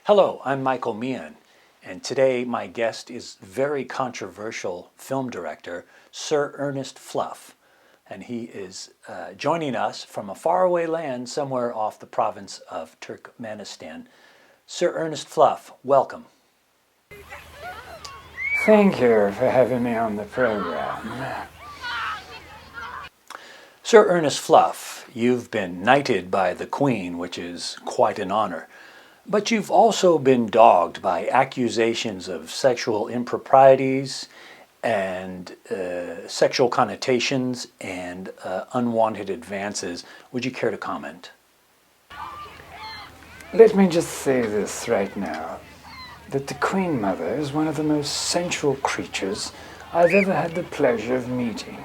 Hello, I'm Michael Meehan, and today my guest is very controversial film director, Sir Earnest Fluff, and he is joining us from a faraway land somewhere off the province of Turkmenistan. Sir Earnest Fluff, welcome. Thank you for having me on the program. Sir Earnest Fluff, you've been knighted by the Queen, which is quite an honor. But you've also been dogged by accusations of sexual improprieties and sexual connotations and unwanted advances. Would you care to comment? Let me just say this right now, that the Queen Mother is one of the most sensual creatures I've ever had the pleasure of meeting.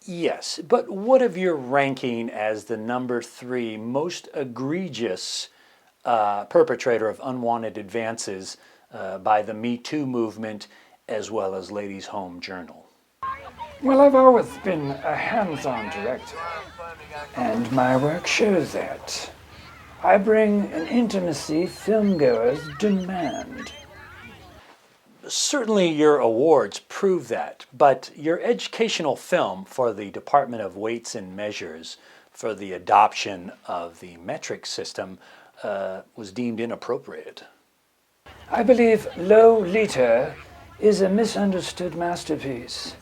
Yes, but what of your ranking as the number 3 most egregious perpetrator of unwanted advances by the Me Too movement as well as Ladies' Home Journal? Well, I've always been a hands-on director, and my work shows that. I bring an intimacy filmgoers demand. Certainly your awards prove that, but your educational film for the Department of Weights and Measures for the adoption of the metric system was deemed inappropriate. I believe Lolita is a misunderstood masterpiece,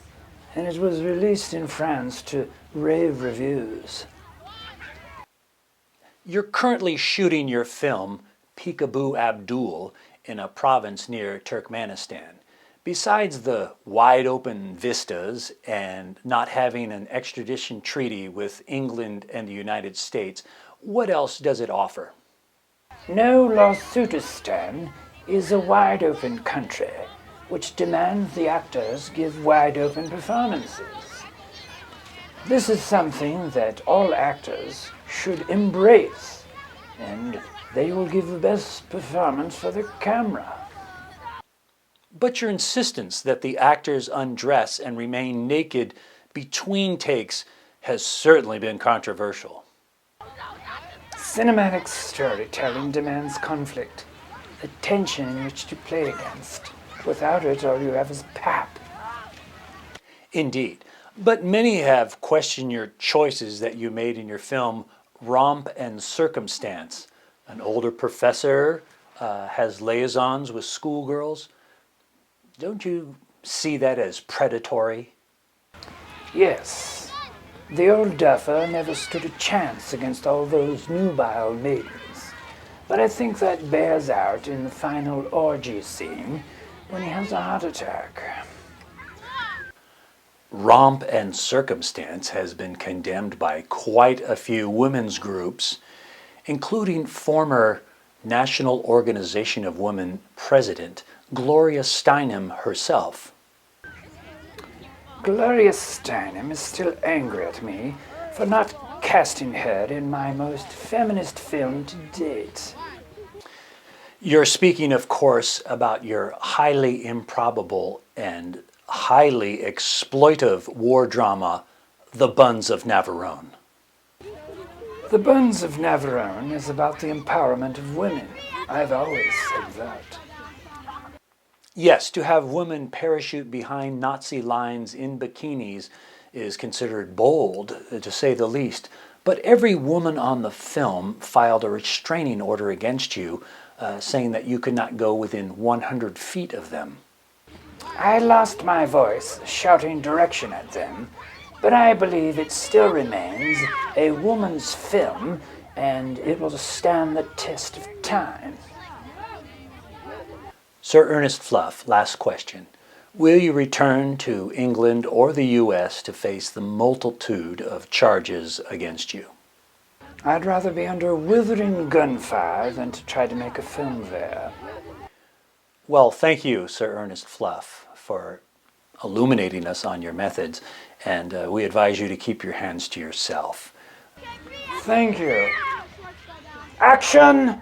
and it was released in France to rave reviews. You're currently shooting your film, Peekaboo Abdul, in a province near Turkmenistan. Besides the wide open vistas and not having an extradition treaty with England and the United States, what else does it offer? No Lawsuitistan is a wide open country which demands the actors give wide open performances. This is something that all actors should embrace, and they will give the best performance for the camera. But your insistence that the actors undress and remain naked between takes has certainly been controversial. Cinematic storytelling demands conflict, a tension in which to play against. Without it, all you have is pap. Indeed. But many have questioned your choices that you made in your film, Romp and Circumstance. An older professor has liaisons with schoolgirls. Don't you see that as predatory? Yes. The old duffer never stood a chance against all those nubile maidens. But I think that bears out in the final orgy scene when he has a heart attack. Romp and Circumstance has been condemned by quite a few women's groups, including former National Organization of Women President Gloria Steinem herself. Gloria Steinem is still angry at me for not casting her in my most feminist film to date. You're speaking, of course, about your highly improbable and highly exploitive war drama, The Buns of Navarone. The Buns of Navarone is about the empowerment of women. I've always said that. Yes, to have women parachute behind Nazi lines in bikinis is considered bold, to say the least. But every woman on the film filed a restraining order against you, saying that you could not go within 100 feet of them. I lost my voice shouting direction at them, but I believe it still remains a woman's film, and it will stand the test of time. Sir Earnest Fluff, last question. Will you return to England or the U.S. to face the multitude of charges against you? I'd rather be under withering gunfire than to try to make a film there. Well, thank you, Sir Earnest Fluff, for illuminating us on your methods, and we advise you to keep your hands to yourself. Thank you. Action!